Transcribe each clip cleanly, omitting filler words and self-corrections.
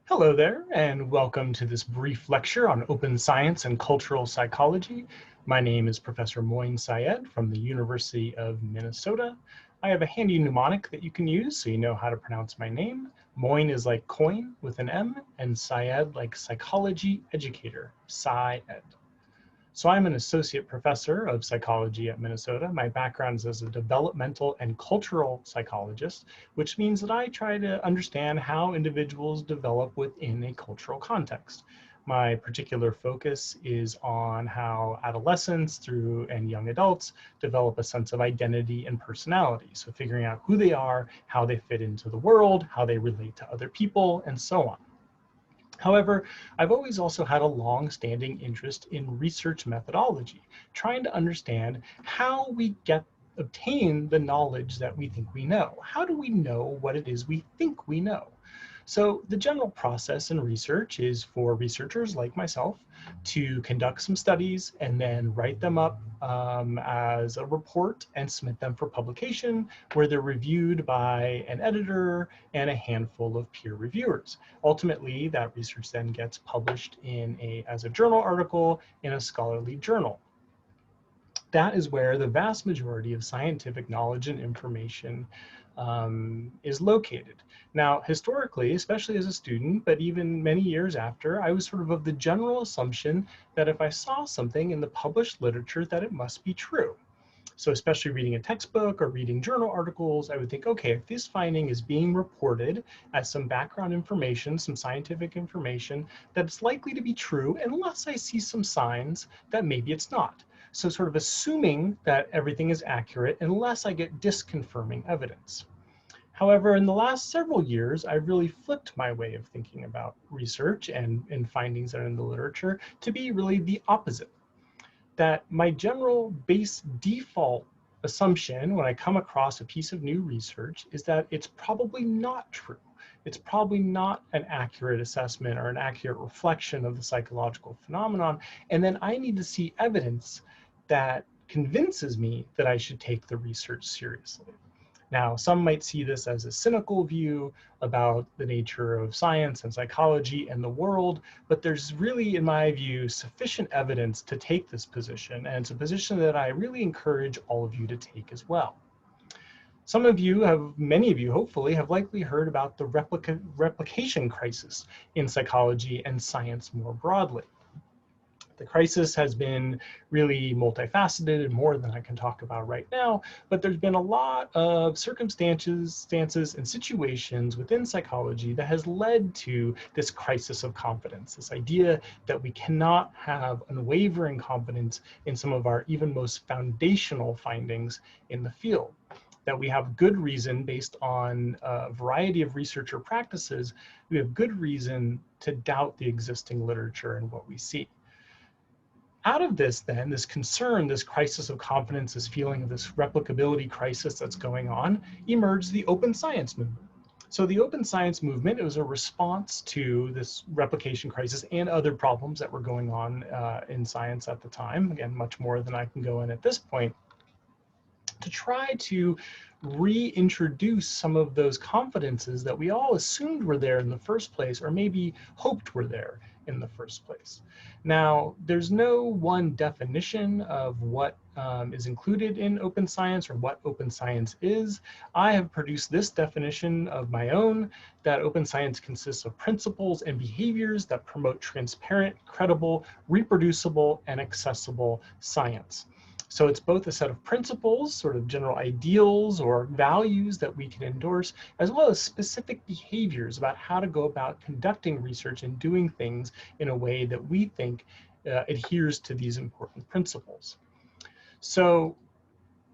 Hello there, and welcome to this brief lecture on open science and cultural psychology. My name is Professor Moin Syed from the University of Minnesota. I have a handy mnemonic that you can use so you know how to pronounce my name. Moin is like coin with an M, and Syed like psychology educator, Syed. So I'm an associate professor of psychology at Minnesota. My background is as a developmental and cultural psychologist, which means that I try to understand how individuals develop within a cultural context. My particular focus is on how adolescents through and young adults develop a sense of identity and personality. So figuring out who they are, how they fit into the world, how they relate to other people, and so on. However, I've always also had a long-standing interest in research methodology, trying to understand how we obtain the knowledge that we think we know. How do we know what it is we think we know? So the general process in research is for researchers like myself to conduct some studies and then write them up as a report and submit them for publication, where they're reviewed by an editor and a handful of peer reviewers. Ultimately, that research then gets published as a journal article in a scholarly journal. That is where the vast majority of scientific knowledge and information is located. Now, historically, especially as a student, but even many years after, I was sort of the general assumption that if I saw something in the published literature, that it must be true. So especially reading a textbook or reading journal articles, I would think, okay, if this finding is being reported as some background information, some scientific information, that it's likely to be true unless I see some signs that maybe it's not. So sort of assuming that everything is accurate unless I get disconfirming evidence. However, in the last several years, I've really flipped my way of thinking about research and findings that are in the literature to be really the opposite. That my general base default assumption when I come across a piece of new research is that it's probably not true. It's probably not an accurate assessment or an accurate reflection of the psychological phenomenon. And then I need to see evidence that convinces me that I should take the research seriously. Now, some might see this as a cynical view about the nature of science and psychology and the world, but there's really, in my view, sufficient evidence to take this position, and it's a position that I really encourage all of you to take as well. Some of you many of you hopefully have likely heard about the replication crisis in psychology and science more broadly. The crisis has been really multifaceted and more than I can talk about right now, but there's been a lot of circumstances and situations within psychology that has led to this crisis of confidence, this idea that we cannot have unwavering confidence in some of our even most foundational findings in the field. That we have good reason, based on a variety of researcher practices, we have good reason to doubt the existing literature and what we see. Out of this, then, this concern, this crisis of confidence, this feeling of this replicability crisis that's going on, emerged the open science movement. So the open science movement, it was a response to this replication crisis and other problems that were going on in science at the time, again, much more than I can go in at this point, to try to reintroduce some of those confidences that we all assumed were there in the first place, or maybe hoped were there in the first place. Now, there's no one definition of what is included in open science or what open science is. I have produced this definition of my own, that open science consists of principles and behaviors that promote transparent, credible, reproducible, and accessible science. So it's both a set of principles, sort of general ideals or values that we can endorse, as well as specific behaviors about how to go about conducting research and doing things in a way that we think adheres to these important principles. So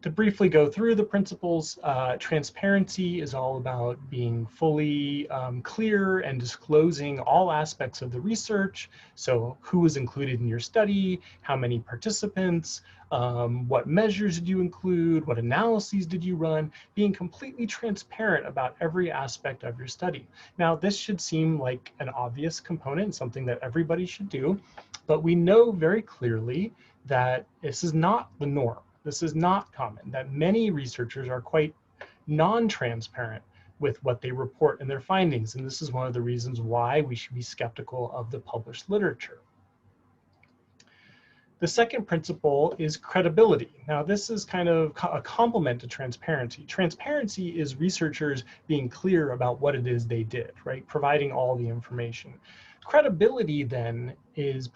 to briefly go through the principles, transparency is all about being fully clear and disclosing all aspects of the research. So who was included in your study, how many participants, what measures did you include, what analyses did you run, being completely transparent about every aspect of your study. Now, this should seem like an obvious component, something that everybody should do, but we know very clearly that this is not the norm. This is not common, that many researchers are quite non-transparent with what they report in their findings. And this is one of the reasons why we should be skeptical of the published literature. The second principle is credibility. Now, this is kind of a complement to transparency. Transparency is researchers being clear about what it is they did, right? Providing all the information. Credibility then is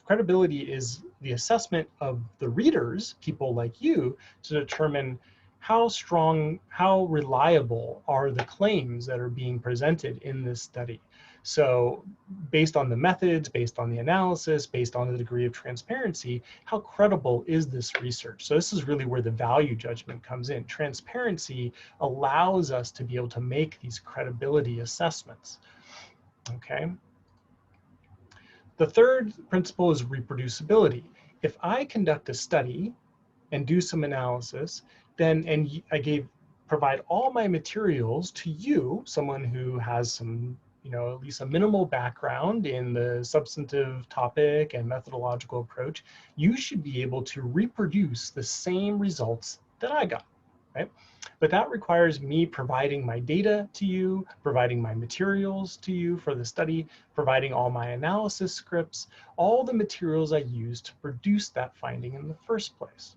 credibility is the assessment of the readers, people like you, to determine how strong, how reliable are the claims that are being presented in this study. So based on the methods, based on the analysis, based on the degree of transparency, how credible is this research? So this is really where the value judgment comes in. Transparency allows us to be able to make these credibility assessments, okay? The third principle is reproducibility. If I conduct a study and do some analysis, then, provide all my materials to you, someone who has some, at least a minimal background in the substantive topic and methodological approach, you should be able to reproduce the same results that I got, right? But that requires me providing my data to you, providing my materials to you for the study, providing all my analysis scripts, all the materials I used to produce that finding in the first place.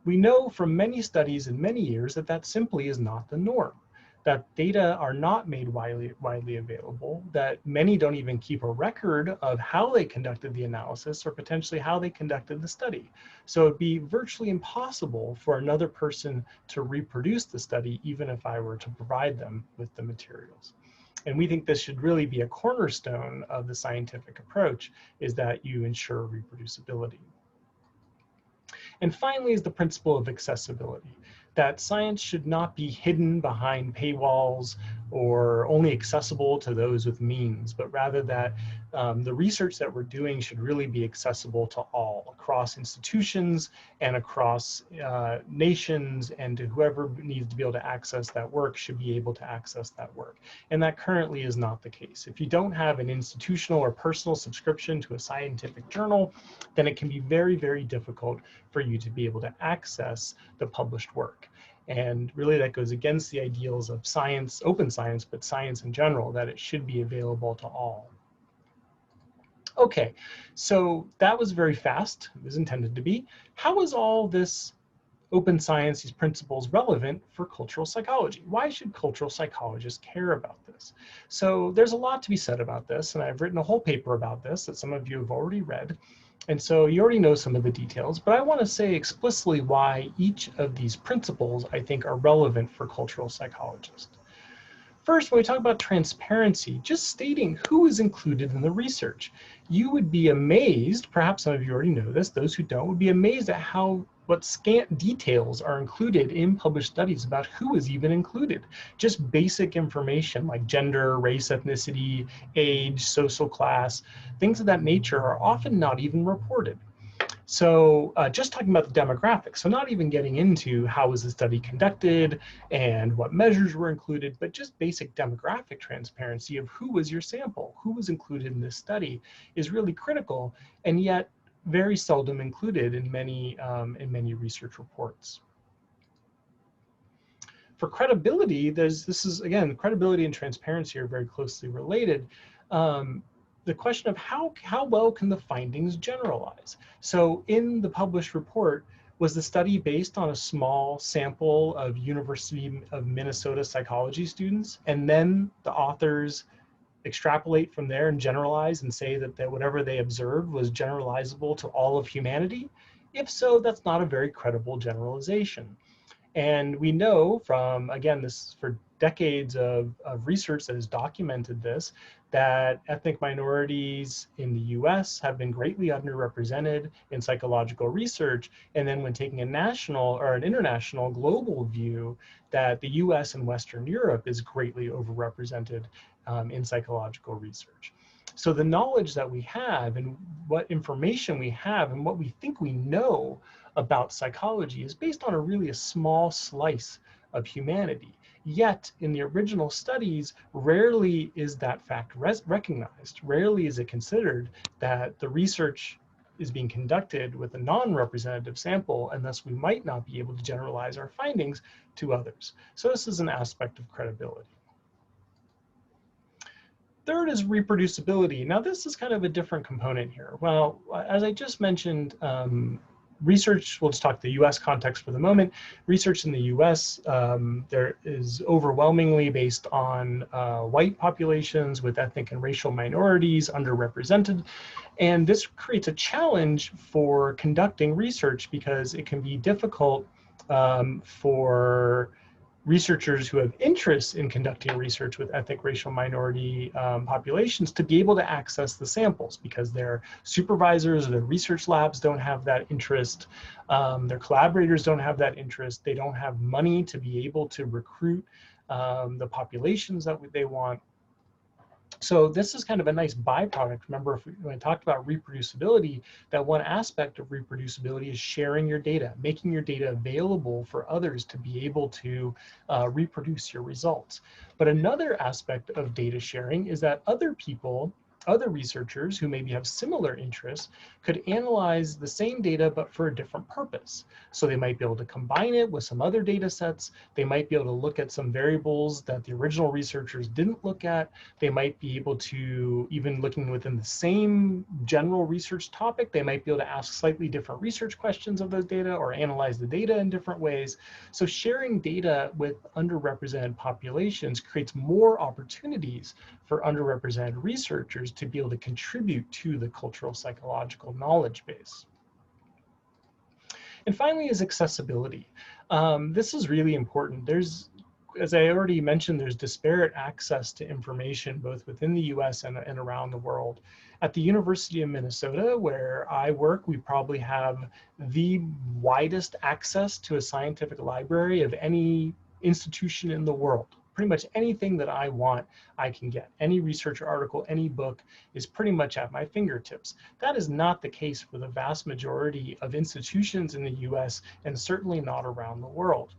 We know from many studies in many years that that simply is not the norm, that data are not made widely available, that many don't even keep a record of how they conducted the analysis or potentially how they conducted the study. So it'd be virtually impossible for another person to reproduce the study, even if I were to provide them with the materials. And we think this should really be a cornerstone of the scientific approach, is that you ensure reproducibility. And finally is the principle of accessibility, that science should not be hidden behind paywalls or only accessible to those with means, but rather that the research that we're doing should really be accessible to all, across institutions and across nations, and to whoever needs to be able to access that work should be able to access that work. And that currently is not the case. If you don't have an institutional or personal subscription to a scientific journal, then it can be very, very difficult for you to be able to access the published work. And really that goes against the ideals of science, open science, but science in general, that it should be available to all. Okay, so that was very fast. It was intended to be. How is all this open science, these principles, relevant for cultural psychology? Why should cultural psychologists care about this? So there's a lot to be said about this, and I've written a whole paper about this that some of you have already read. And so you already know some of the details, but I want to say explicitly why each of these principles I think are relevant for cultural psychologists. First, when we talk about transparency, just stating who is included in the research. You would be amazed, perhaps some of you already know this, those who don't would be amazed at what scant details are included in published studies about who is even included. Just basic information like gender, race, ethnicity, age, social class, things of that nature are often not even reported. So just talking about the demographics, so not even getting into how was the study conducted and what measures were included, but just basic demographic transparency of who was your sample, who was included in this study is really critical, and yet very seldom included in many research reports. For credibility, again, credibility and transparency are very closely related. The question of how well can the findings generalize? So in the published report, was the study based on a small sample of University of Minnesota psychology students, and then the authors extrapolate from there and generalize and say that whatever they observed was generalizable to all of humanity? If so, that's not a very credible generalization. And we know from, again, this for decades of research that has documented this, that ethnic minorities in the US have been greatly underrepresented in psychological research. And then when taking a national or an international global view, that the US and Western Europe is greatly overrepresented in psychological research. So the knowledge that we have and what information we have and what we think we know about psychology is based on really a small slice of humanity. Yet in the original studies, rarely is that fact recognized. Rarely is it considered that the research is being conducted with a non-representative sample, and thus we might not be able to generalize our findings to others. So this is an aspect of credibility. Third is reproducibility. Now this is kind of a different component here. Well, as I just mentioned, research, we'll just talk the US context for the moment. Research in the US, there is overwhelmingly based on white populations with ethnic and racial minorities underrepresented. And this creates a challenge for conducting research because it can be difficult for researchers who have interests in conducting research with ethnic racial minority populations to be able to access the samples because their supervisors or their research labs don't have that interest, their collaborators don't have that interest, they don't have money to be able to recruit the populations that they want. So this is kind of a nice byproduct. Remember, when I talked about reproducibility, that one aspect of reproducibility is sharing your data, making your data available for others to be able to reproduce your results. But another aspect of data sharing is that other people, other researchers who maybe have similar interests could analyze the same data but for a different purpose. So they might be able to combine it with some other data sets. They might be able to look at some variables that the original researchers didn't look at. They might be able to, even looking within the same general research topic, they might be able to ask slightly different research questions of those data or analyze the data in different ways. So sharing data with underrepresented populations creates more opportunities for underrepresented researchers to be able to contribute to the cultural psychological knowledge base. And finally is accessibility. This is really important. There's, as I already mentioned, there's disparate access to information both within the US and around the world. At the University of Minnesota, where I work, we probably have the widest access to a scientific library of any institution in the world. Pretty much anything that I want, I can get. Any research article, any book is pretty much at my fingertips. That is not the case for the vast majority of institutions in the US and certainly not around the world.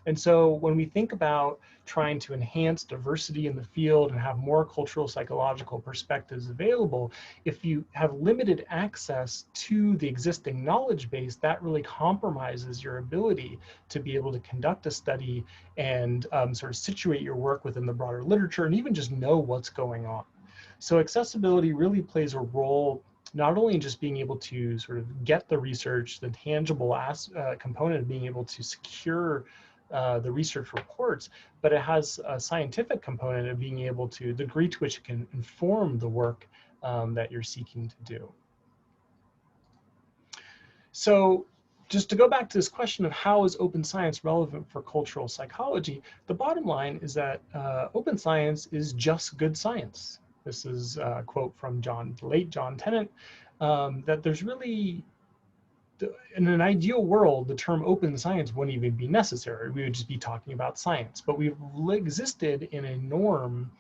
And so when we think about trying to enhance diversity in the field and have more cultural psychological perspectives available, if you have limited access to the existing knowledge base, that really compromises your ability to be able to conduct a study and sort of situate your work within the broader literature and even just know what's going on. So accessibility really plays a role not only in just being able to sort of get the research, the tangible component of being able to secure the research reports, but it has a scientific component of being able to, the degree to which it can inform the work that you're seeking to do. So just to go back to this question of how is open science relevant for cultural psychology, the bottom line is that open science is just good science. This is a quote from the late John Tennant, that there's really, in an ideal world, the term open science wouldn't even be necessary. We would just be talking about science. But we've existed in a norm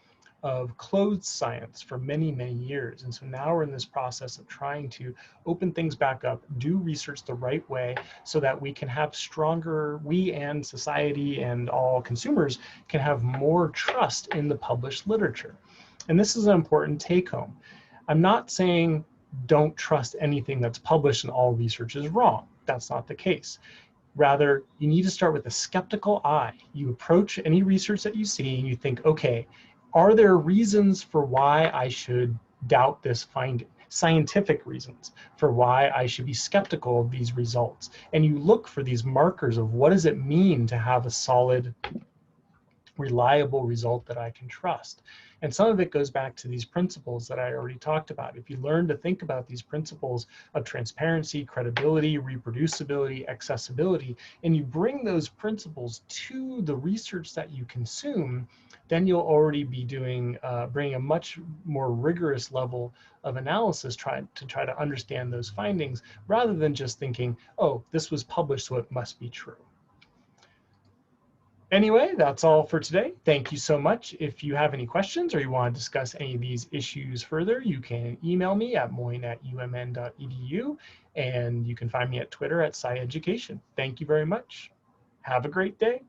of closed science for many, many years. And so now we're in this process of trying to open things back up, do research the right way so that we can have stronger, we and society and all consumers can have more trust in the published literature. And this is an important take home. I'm not saying don't trust anything that's published and all research is wrong. That's not the case. Rather, you need to start with a skeptical eye. You approach any research that you see and you think, okay, are there reasons for why I should doubt this finding? Scientific reasons for why I should be skeptical of these results. And you look for these markers of what does it mean to have a solid, reliable result that I can trust. And some of it goes back to these principles that I already talked about. If you learn to think about these principles of transparency, credibility, reproducibility, accessibility, and you bring those principles to the research that you consume, then you'll already be doing, bringing a much more rigorous level of analysis to try to understand those findings, rather than just thinking, oh, this was published, so it must be true. Anyway, that's all for today. Thank you so much. If you have any questions or you want to discuss any of these issues further, you can email me at moyne@umn.edu, and you can find me at Twitter @SciEducation. Thank you very much. Have a great day.